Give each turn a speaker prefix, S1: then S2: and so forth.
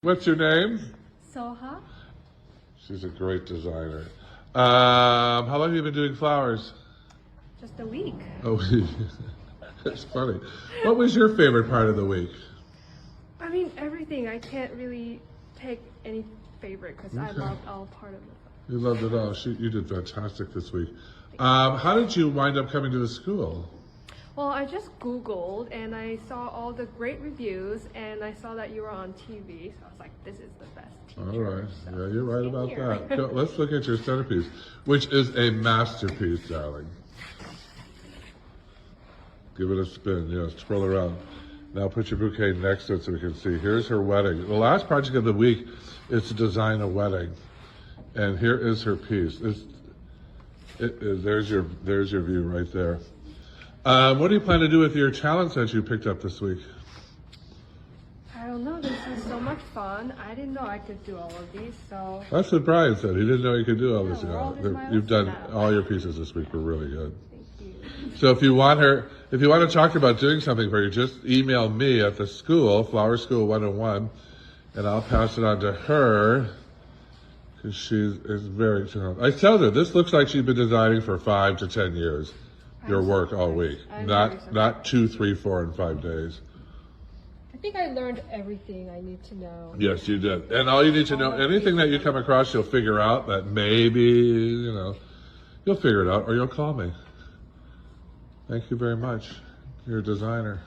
S1: What's your name?
S2: Soha.
S1: She's a great designer. How long have you been doing flowers?
S2: Just a week.
S1: Oh, that's funny. What was your favorite part of the week?
S2: I mean, everything. I can't really pick any favorite because I loved all part of it.
S1: You loved it all. You did fantastic this week. How did you wind up coming to the school?
S2: Well, I just Googled and I saw all the great reviews and I saw that you were on TV. So I was like, this is the best teacher.
S1: All right.
S2: So
S1: Yeah, you're right about
S2: here.
S1: that. Go, let's look at your centerpiece, which is a masterpiece, darling. Give it a spin. Yes, twirl around. Now put your bouquet next to it so we can see. Here's her wedding. The last project of the week is to design a wedding. And here is her piece. There's your view right there. What do you plan to do with your talents that you picked up this week?
S2: I don't know. This was so much fun. I didn't know I could do all of these. So
S1: That's what Brian said. He didn't know you could do all this.
S2: the world is my
S1: You've
S2: oyster
S1: done
S2: now.
S1: all your pieces this week were really good.
S2: thank you.
S1: So if you want to talk about doing something for you, just email me at the school, Flower School 101, and I'll pass it on to her because she is very talented. I tell her this looks like she's been designing for 5 to 10 years. Your work all week,
S2: I'm very
S1: not 2, 3, 4, and 5 days.
S2: I think I learned everything I need to know.
S1: Yes, you did. And all you need to know, anything that you come across, you'll figure out that maybe, you'll figure it out or you'll call me. Thank you very much. You're a designer.